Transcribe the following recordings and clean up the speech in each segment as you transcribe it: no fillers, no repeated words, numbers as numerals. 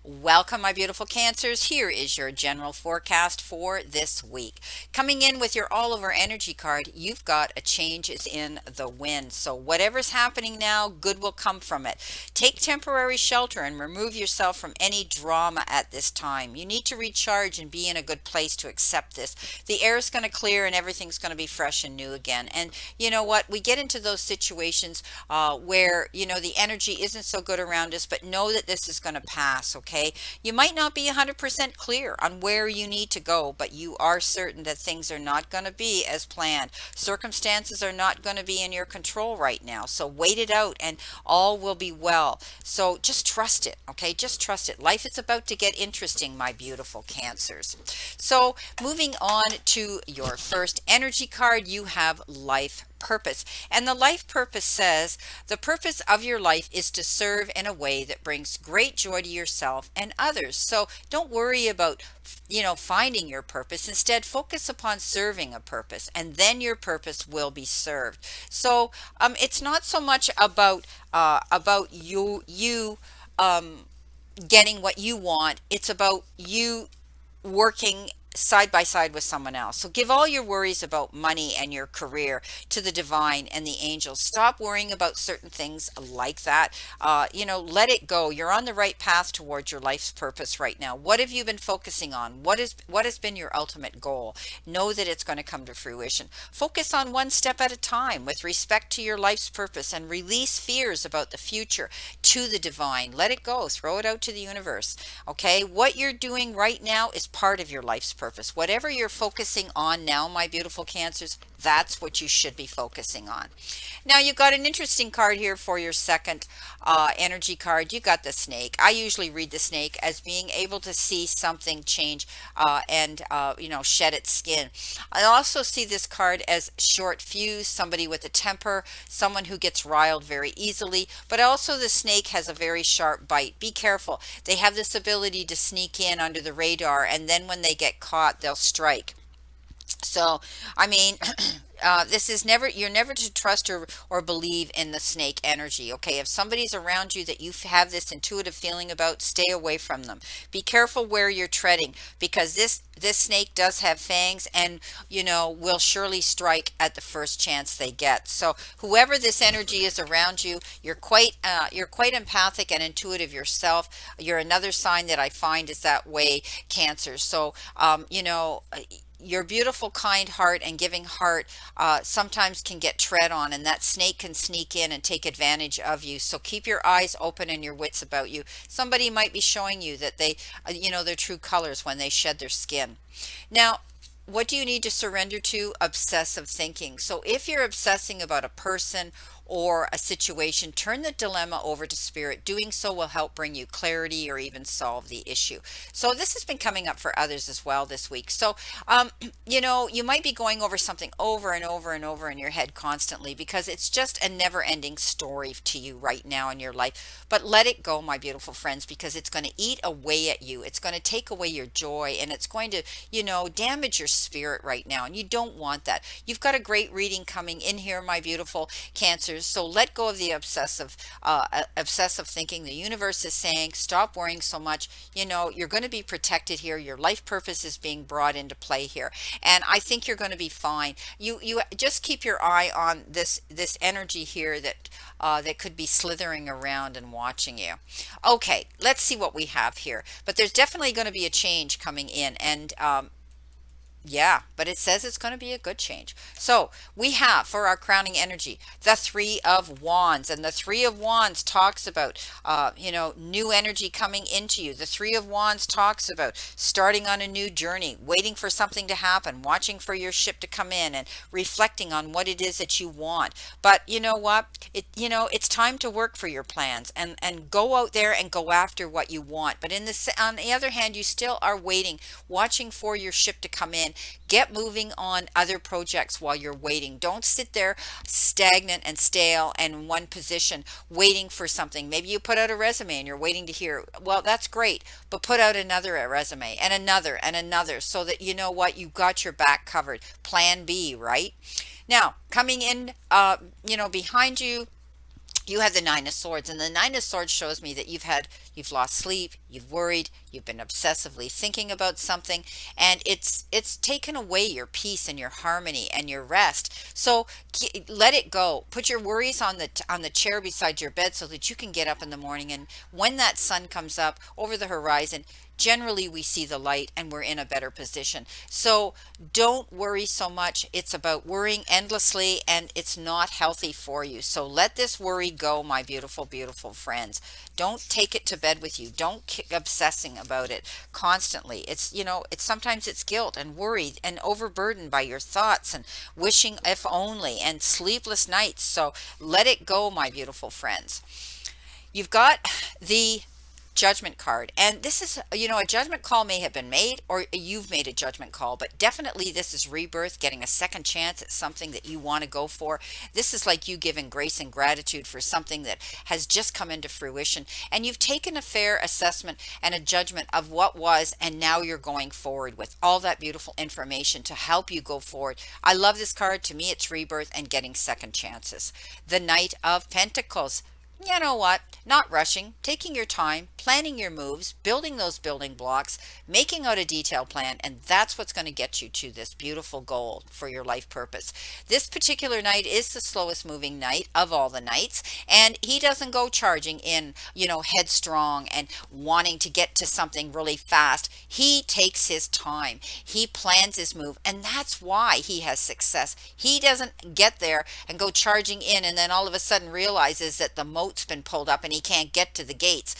Welcome, my beautiful Cancers. Here is your general forecast for this week. Coming in with your all over energy card, you've got a change is in the wind. So, whatever's happening now, good will come from it. Take temporary shelter and remove yourself from any drama at this time. You need to recharge and be in a good place to accept this. The air is going to clear and everything's going to be fresh and new again. And you know what? We get into those situations where, the energy isn't so good around us, but know that this is going to pass, okay? You might not be 100% clear on where you need to go, but you are certain that things are not going to be as planned. Circumstances are not going to be in your control right now. So wait it out and all will be well. So just trust it, okay? Just trust it. Life is about to get interesting, my beautiful Cancers. So moving on to your first energy card, you have life purpose. And the life purpose says the purpose of your life is to serve in a way that brings great joy to yourself and others. So don't worry about finding your purpose. Instead, focus upon serving a purpose, and then your purpose will be served. So it's not so much about you getting what you want. It's about you working side by side with someone else. So give all your worries about money and your career to the divine and the angels. Stop worrying about certain things like that. Let it go. You're on the right path towards your life's purpose right now. What have you been focusing on? What has been your ultimate goal? Know that it's going to come to fruition. Focus on one step at a time with respect to your life's purpose and release fears about the future to the divine. Let it go. Throw it out to the universe. Okay? What you're doing right now is part of your life's purpose. Whatever you're focusing on now, my beautiful Cancers, that's what you should be focusing on. Now, you got an interesting card here for your second energy card. You got the snake. I usually read the snake as being able to see something change and shed its skin. I also see this card as short fuse, somebody with a temper, someone who gets riled very easily, but also the snake has a very sharp bite. Be careful. They have this ability to sneak in under the radar, and then when they get caught, they'll strike. So, I mean, this is never, you're never to trust or believe in the snake energy. Okay. If somebody's around you that you have this intuitive feeling about, stay away from them. Be careful where you're treading because this snake does have fangs and, will surely strike at the first chance they get. So whoever this energy is around you, you're quite empathic and intuitive yourself. You're another sign that I find is that way, Cancer. So, your beautiful, kind heart and giving heart sometimes can get tread on, and that snake can sneak in and take advantage of you. So keep your eyes open and your wits about you. Somebody might be showing you that their true colors when they shed their skin. Now, what do you need to surrender to? Obsessive thinking. So if you're obsessing about a person or a situation, turn the dilemma over to spirit. Doing so will help bring you clarity or even solve the issue. So this has been coming up for others as well this week. So, you might be going over something over and over and over in your head constantly because it's just a never ending story to you right now in your life. But let it go, my beautiful friends, because it's going to eat away at you. It's going to take away your joy and it's going to, damage your spirit right now. And you don't want that. You've got a great reading coming in here, my beautiful Cancers. So let go of the obsessive thinking. The universe is saying, stop worrying so much. You're going to be protected here. Your life purpose is being brought into play here. And I think you're going to be fine. You just keep your eye on this energy here that could be slithering around and watching you. Okay, let's see what we have here. But there's definitely going to be a change coming in, and yeah, but it says it's going to be a good change. So we have for our crowning energy the Three of Wands, and the Three of Wands talks about, new energy coming into you. The Three of Wands talks about starting on a new journey, waiting for something to happen, watching for your ship to come in, and reflecting on what it is that you want. But you know what? It's time to work for your plans and go out there and go after what you want. But on the other hand, you still are waiting, watching for your ship to come in. Get moving on other projects while you're waiting. Don't sit there stagnant and stale and in one position waiting for something. Maybe you put out a resume and you're waiting to hear. Well, that's great, but put out another resume and another so that you know what, you've got your back covered. Plan B, right? Now, coming in, behind you, you had the Nine of Swords, and the Nine of Swords shows me that you've lost sleep, you've worried, you've been obsessively thinking about something, and it's taken away your peace and your harmony and your rest. So let it go. Put your worries on the chair beside your bed so that you can get up in the morning, and when that sun comes up over the horizon, generally we see the light and we're in a better position. So don't worry so much. It's about worrying endlessly, and it's not healthy for you. So let this worry go, my beautiful, beautiful friends. Don't take it to bed with you. Don't keep obsessing about it constantly. It's sometimes it's guilt and worry and overburdened by your thoughts and wishing if only and sleepless nights. So let it go, my beautiful friends. You've got the judgment card, and this is, a judgment call may have been made, or you've made a judgment call, but definitely this is rebirth, getting a second chance at something that you want to go for. This is like you giving grace and gratitude for something that has just come into fruition, and you've taken a fair assessment and a judgment of what was, and now you're going forward with all that beautiful information to help you go forward. I love this card. To me, it's rebirth and getting second chances. The Knight of Pentacles. You know what? Not rushing, taking your time, planning your moves, building those building blocks, making out a detailed plan, and that's what's going to get you to this beautiful goal for your life purpose. This particular knight is the slowest moving knight of all the knights, and he doesn't go charging in, headstrong and wanting to get to something really fast. He takes his time. He plans his move, and that's why he has success. He doesn't get there and go charging in and then all of a sudden realizes that the moat's been pulled up and he can't get to the gates.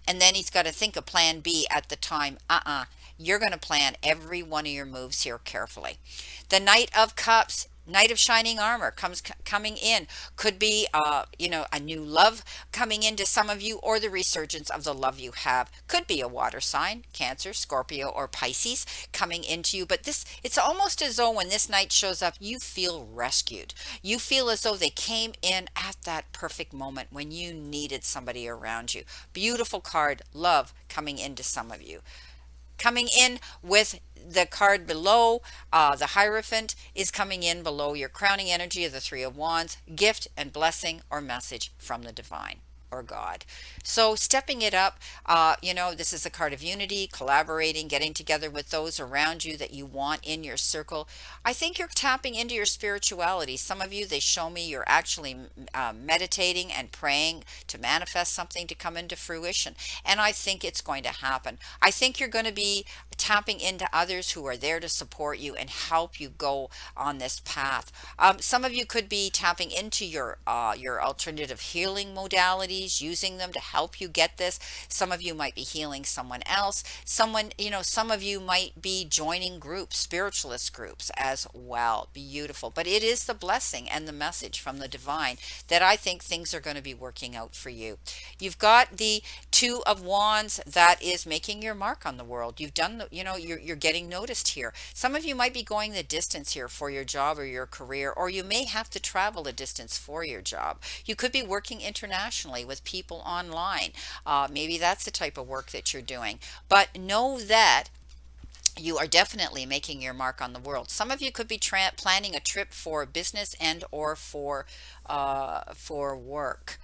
And then he's got to think of plan B at the time. You're going to plan every one of your moves here carefully. The Knight of Cups, Knight of Shining Armor coming in. Could be, a new love coming into some of you, or the resurgence of the love you have. Could be a water sign, Cancer, Scorpio, or Pisces coming into you. But it's almost as though when this knight shows up, you feel rescued. You feel as though they came in at that perfect moment when you needed somebody around you. Beautiful card, love coming into some of you. Coming in with the card below, the Hierophant is coming in below your crowning energy of the Three of Wands, gift and blessing or message from the divine or God. So stepping it up, this is a card of unity, collaborating, getting together with those around you that you want in your circle. I think you're tapping into your spirituality. Some of you, they show me you're actually meditating and praying to manifest something to come into fruition. And I think it's going to happen. I think you're going to be tapping into others who are there to support you and help you go on this path. Some of you could be tapping into your alternative healing modalities, using them to help you get this. Some of you might be healing someone else. Some of you might be joining groups, spiritualist groups as well. Beautiful. But it is the blessing and the message from the divine that I think things are going to be working out for you. You've got the Two of Wands that is making your mark on the world. You've done you're getting noticed here. Some of you might be going the distance here for your job or your career, or you may have to travel a distance for your job. You could be working internationally with people online. Maybe that's the type of work that you're doing. But know that you are definitely making your mark on the world. Some of you could be planning a trip for business and or for work.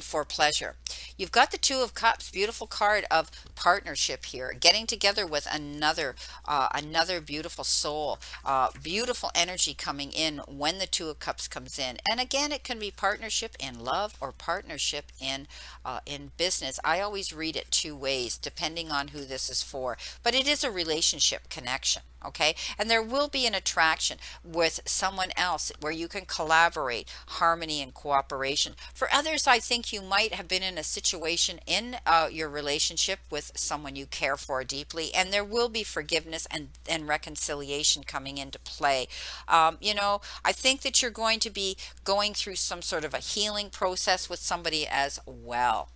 For pleasure. You've got the Two of Cups, beautiful card of partnership here, getting together with another beautiful soul, beautiful energy coming in when the Two of Cups comes in. And again, it can be partnership in love or partnership in business. I always read it two ways depending on who this is for, but it is a relationship connection. Okay, and there will be an attraction with someone else where you can collaborate, harmony and cooperation. For others, I think you might have been in a situation in your relationship with someone you care for deeply, and there will be forgiveness and reconciliation coming into play. I think that you're going to be going through some sort of a healing process with somebody as well.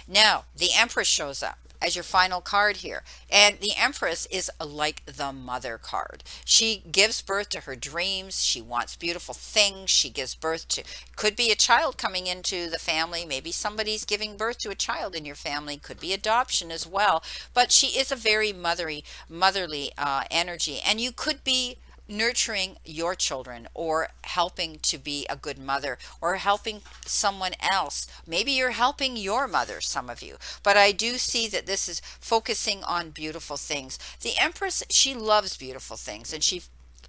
Now, the Empress shows up as your final card here. And the Empress is like the mother card. She gives birth to her dreams. She wants beautiful things. She gives birth to, could be a child coming into the family. Maybe somebody's giving birth to a child in your family. Could be adoption as well. But she is a very motherly energy. And you could be nurturing your children or helping to be a good mother or helping someone else. Maybe you're helping your mother, some of you, but I do see that this is focusing on beautiful things. The Empress, she loves beautiful things and she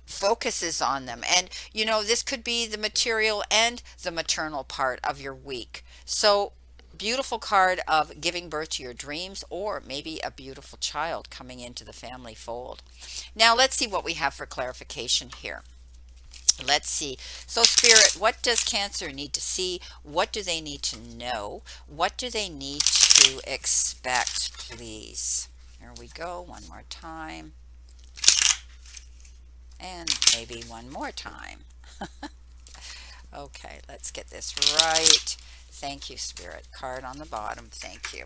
focuses on them. And this could be the material and the maternal part of your week. So, beautiful card of giving birth to your dreams, or maybe a beautiful child coming into the family fold. Now, let's see what we have for clarification here. Let's see. So, Spirit, what does Cancer need to see? What do they need to know? What do they need to expect, please? Here we go. One more time. And maybe one more time. Okay, let's get this right. Thank you, Spirit. Card on the bottom. Thank you.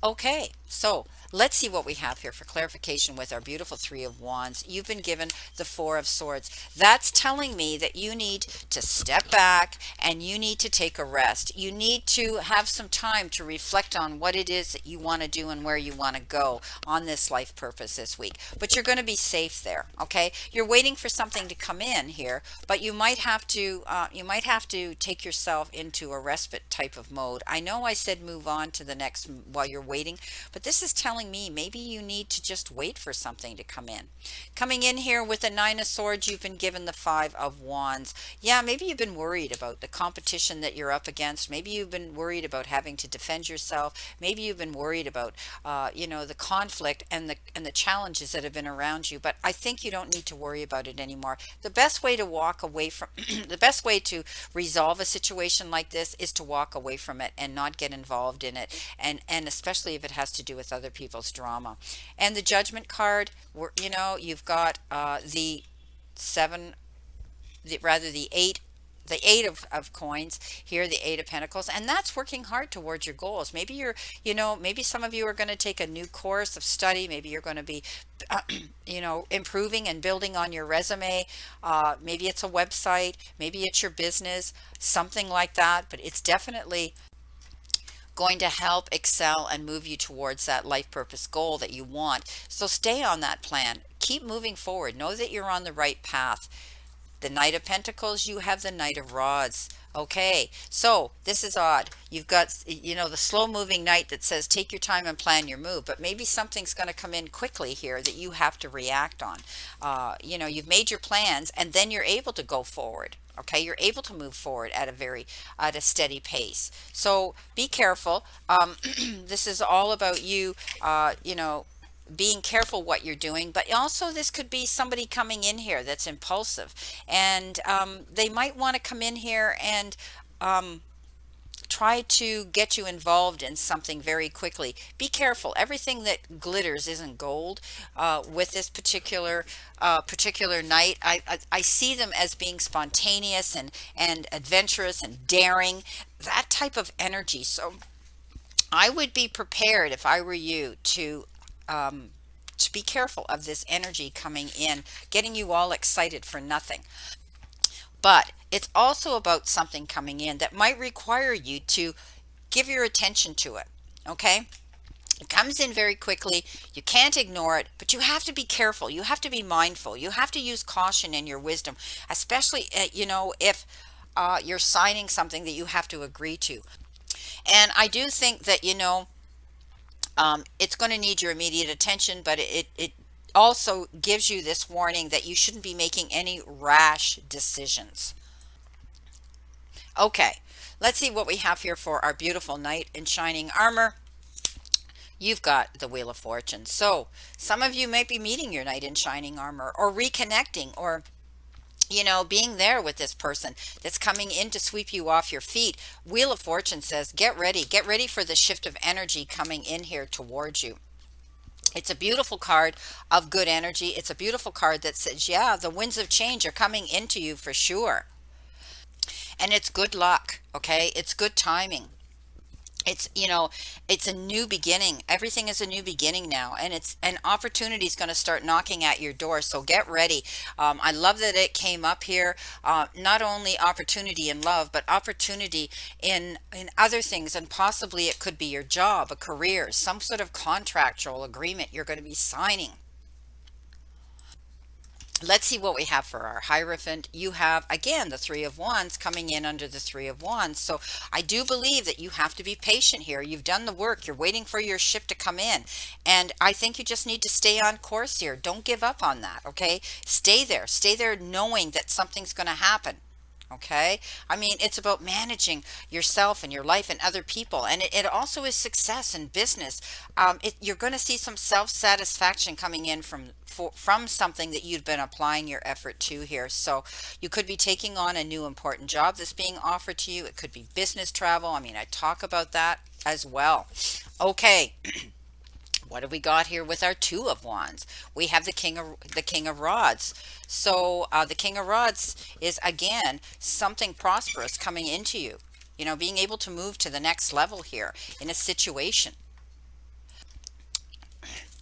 Okay, so let's see what we have here for clarification with our beautiful Three of Wands. You've been given the Four of Swords. That's telling me that you need to step back and you need to take a rest. You need to have some time to reflect on what it is that you want to do and where you want to go on this life purpose this week. But you're going to be safe there, okay? You're waiting for something to come in here, but you might have to take yourself into a respite type of mode. I know I said move on to the next while you're waiting, but this is telling me maybe you need to just wait for something to come in. Coming in here with the Nine of Swords, you've been given the Five of Wands. Yeah, maybe you've been worried about the competition that you're up against. Maybe you've been worried about having to defend yourself. Maybe you've been worried about, the conflict and the challenges that have been around you. But I think you don't need to worry about it anymore. The best way to walk away from, the best way to resolve a situation like this is to walk away from it and not get involved in it, and especially if it has to do with other people's drama. And the Judgment card, you've got the seven, the eight, the eight of coins here, the Eight of Pentacles, and that's working hard towards your goals. Maybe maybe some of you are going to take a new course of study. Maybe you're going to be improving and building on your resume. Maybe it's a website, maybe it's your business, something like that, but it's definitely going to help excel and move you towards that life purpose goal that you want. So stay on that plan. Keep moving forward. Know that you're on the right path. The Knight of Pentacles, you have the Knight of Rods. Okay, so this is odd. You've got, the slow moving knight that says take your time and plan your move, but maybe something's going to come in quickly here that you have to react on. You've made your plans and then you're able to go forward. Okay, you're able to move forward at a steady pace. So be careful. This is all about you, being careful what you're doing, but also this could be somebody coming in here that's impulsive, and they might want to come in here and try to get you involved in something very quickly. Be careful. Everything that glitters isn't gold. With this particular night, I see them as being spontaneous and adventurous and daring, that type of energy. So I would be prepared, if I were you, to be careful of this energy coming in, getting you all excited for nothing. But it's also about something coming in that might require you to give your attention to it. Okay? It comes in very quickly. You can't ignore it, but you have to be careful. You have to be mindful. You have to use caution in your wisdom, especially, if you're signing something that you have to agree to. And I do think that, it's going to need your immediate attention, but it also gives you this warning that you shouldn't be making any rash decisions. Okay, let's see what we have here for our beautiful knight in shining armor. You've got the Wheel of Fortune. So some of you might be meeting your knight in shining armor, or reconnecting, or being there with this person that's coming in to sweep you off your feet. Wheel of Fortune says, get ready for the shift of energy coming in here towards you. It's a beautiful card of good energy. It's a beautiful card that says, yeah, the winds of change are coming into you for sure. And it's good luck, okay? It's good timing. It's a new beginning. Everything is a new beginning now, and it's an opportunity is going to start knocking at your door. So get ready. I love that it came up here. Not only opportunity in love, but opportunity in other things, and possibly it could be your job, a career, some sort of contractual agreement you're going to be signing. Let's see what we have for our Hierophant. You have, again, the Three of Wands coming in under the Three of Wands. So I do believe that you have to be patient here. You've done the work. You're waiting for your ship to come in. And I think you just need to stay on course here. Don't give up on that, okay? Stay there. Stay there knowing that something's going to happen. Okay. I mean, it's about managing yourself and your life and other people. And it also is success in business. You're going to see some self-satisfaction coming in from something that you've been applying your effort to here. So you could be taking on a new important job that's being offered to you. It could be business travel. I mean, I talk about that as well. Okay. What have we got here with our Two of Wands? We have the King of Rods. So the King of Rods is again something prosperous coming into you. You know, being able to move to the next level here in a situation.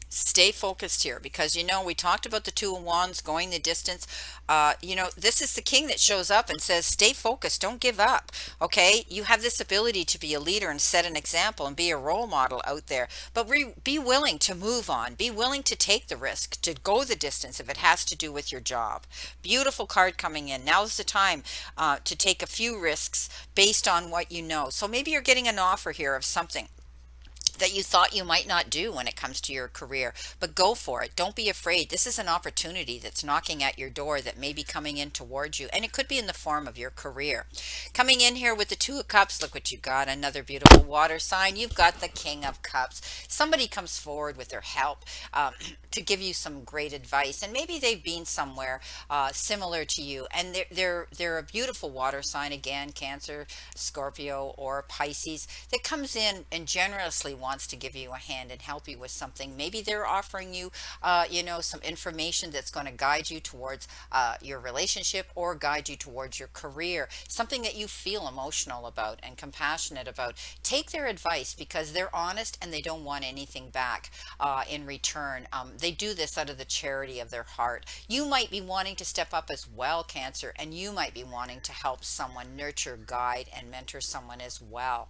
Stay focused here because we talked about the Two of Wands going the distance. This is the king that shows up and says stay focused, don't give up. Okay, you have this ability to be a leader and set an example and be a role model out there, but be willing to move on, be willing to take the risk, to go the distance if it has to do with your job. Beautiful card coming in. Now's the time to take a few risks based on what you know. So maybe you're getting an offer here of something that you thought you might not do when it comes to your career, but go for it. Don't be afraid. This is an opportunity that's knocking at your door that may be coming in towards you, and it could be in the form of your career. Coming in here with the Two of Cups, look what you got. Another beautiful water sign. You've got the King of Cups. Somebody comes forward with their help to give you some great advice, and maybe they've been somewhere similar to you, and they're a beautiful water sign, again, Cancer, Scorpio, or Pisces, that comes in and generously wants to give you a hand and help you with something. Maybe they're offering you, some information that's going to guide you towards your relationship or guide you towards your career, something that you feel emotional about and compassionate about. Take their advice because they're honest and they don't want anything back in return. They do this out of the charity of their heart. You might be wanting to step up as well, Cancer, and you might be wanting to help someone, nurture, guide, and mentor someone as well.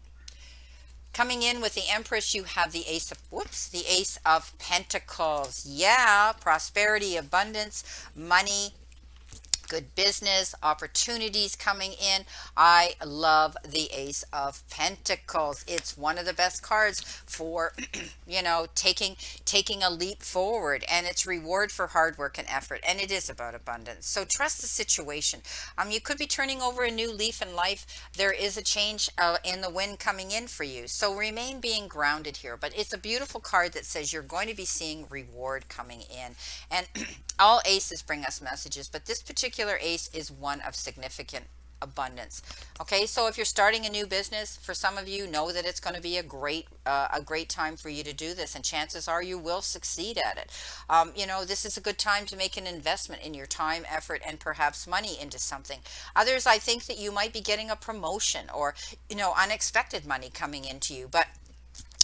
Coming in with the Empress, you have the Ace of Pentacles. Yeah, prosperity, abundance, money, good business opportunities coming in. I love the Ace of Pentacles. It's one of the best cards for taking a leap forward, and it's reward for hard work and effort, and it is about abundance. So trust the situation. You could be turning over a new leaf in life. There is a change in the wind coming in for you, so remain being grounded here. But it's a beautiful card that says you're going to be seeing reward coming in, and all aces bring us messages, but this particular ace is one of significant abundance. Okay, so if you're starting a new business, for some of you, know that it's going to be a great time for you to do this, and chances are you will succeed at it. This is a good time to make an investment in your time, effort, and perhaps money into something. Others, I think that you might be getting a promotion or unexpected money coming into you, but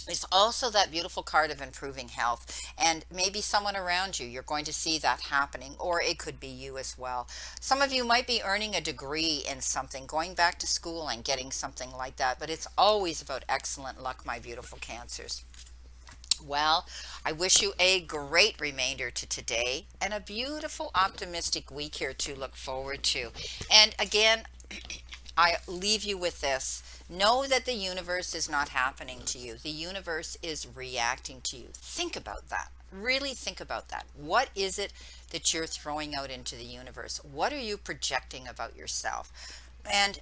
it's also that beautiful card of improving health, and maybe someone around you, you're going to see that happening, or it could be you as well. Some of you might be earning a degree in something, going back to school and getting something like that, but it's always about excellent luck, my beautiful Cancers. Well, I wish you a great remainder to today and a beautiful optimistic week here to look forward to. And again, I leave you with this. Know that the universe is not happening to you. The universe is reacting to you. Think about that. Really think about that. What is it that you're throwing out into the universe? What are you projecting about yourself? And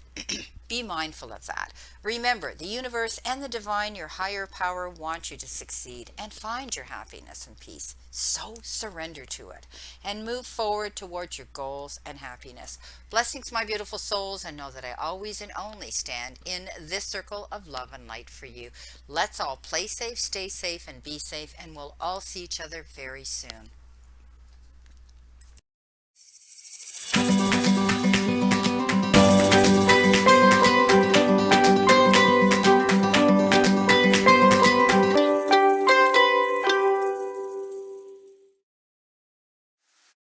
be mindful of that. Remember, the universe and the divine, your higher power, want you to succeed and find your happiness and peace. So surrender to it and move forward towards your goals and happiness. Blessings, my beautiful souls, and know that I always and only stand in this circle of love and light for you. Let's all play safe, stay safe, and be safe, and we'll all see each other very soon.